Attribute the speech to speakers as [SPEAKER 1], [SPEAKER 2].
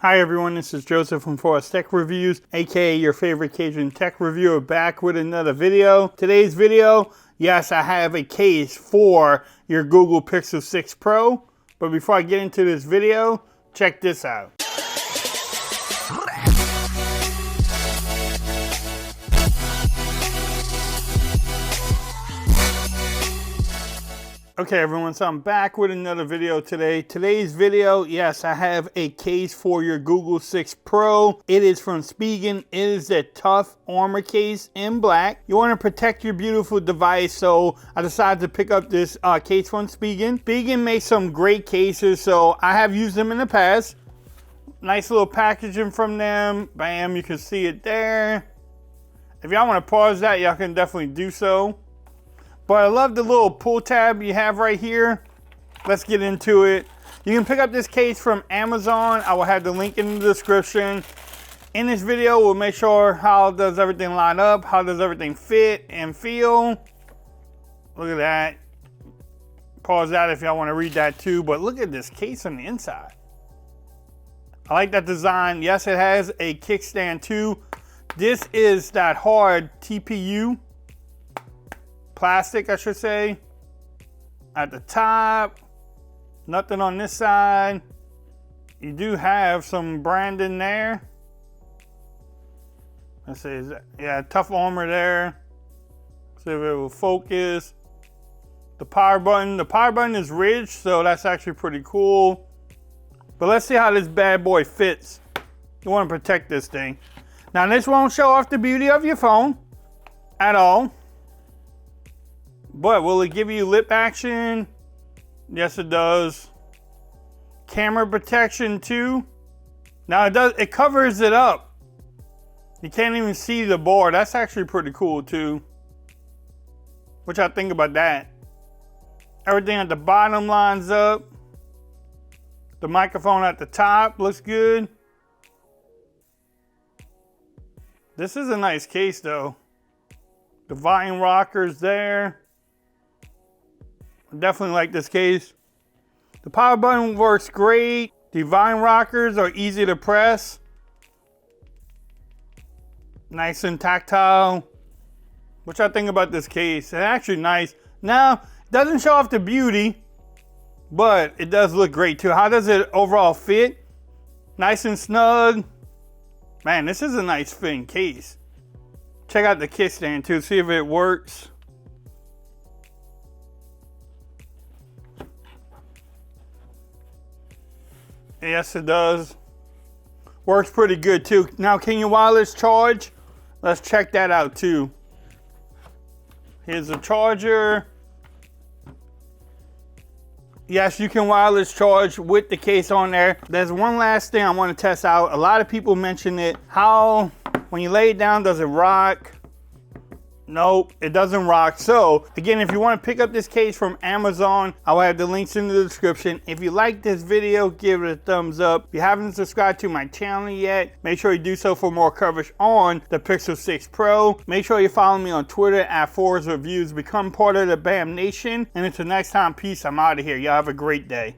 [SPEAKER 1] Hi everyone, this is Joseph from Forest Tech Reviews, aka your favorite Cajun tech reviewer, back with another video. Today's video, yes, I have a case for your Google Pixel 6 Pro. But before I get into this video, check this out. Okay everyone, so I'm back with another video today. Today's video, yes, I have a case for your Google 6 Pro. It is from Spigen. It is the tough armor case in black. You want to protect your beautiful device, so I decided to pick up this case from Spigen. Spigen makes some great cases, so I have used them in the past. Nice little packaging from them. Bam, you can see it there. If y'all want to pause that, y'all can definitely do so. But I love the little pull tab you have right here. Let's get into it. You can pick up this case from Amazon. I will have the link in the description. In this video, we'll make sure how does everything line up, how does everything fit and feel. Look at that. Pause that if y'all want to read that too. But look at this case on the inside. I like that design. Yes, it has a kickstand too. This is that hard TPU. Plastic, I should say. At the top, nothing on this side. You do have some branding there. Let's see, yeah, tough armor there. See if it will focus. The power button is ridged, so that's actually pretty cool. But let's see how this bad boy fits. You want to protect this thing. Now this won't show off the beauty of your phone at all. But will it give you lip action? Yes, it does. Camera protection too. Now it covers it up. You can't even see the board. That's actually pretty cool too. What y'all think about that? Everything at the bottom lines up. The microphone at the top looks good. This is a nice case though. The volume rockers there. I definitely like this case. The power button works great. The volume rockers are easy to press. Nice and tactile. What y'all think about this case? It's actually nice. Now, it doesn't show off the beauty, but it does look great too. How does it overall fit? Nice and snug. Man, this is a nice fitting case. Check out the kickstand too, see if it works. Yes, it does. Works pretty good too. Now, can you wireless charge? Let's check that out too. Here's the charger. Yes, you can wireless charge with the case on there. There's one last thing I want to test out. A lot of people mention it. How, when you lay it down, does it rock? Nope, it doesn't rock. So again, if you want to pick up this case from Amazon, I will have the links in the description. If you like this video, give it a thumbs up. If you haven't subscribed to my channel yet, make sure you do so for more coverage on the Pixel 6 Pro. Make sure you follow me on Twitter at Forest Reviews. Become part of the BAM Nation. And until next time, peace. I'm out of here. Y'all have a great day.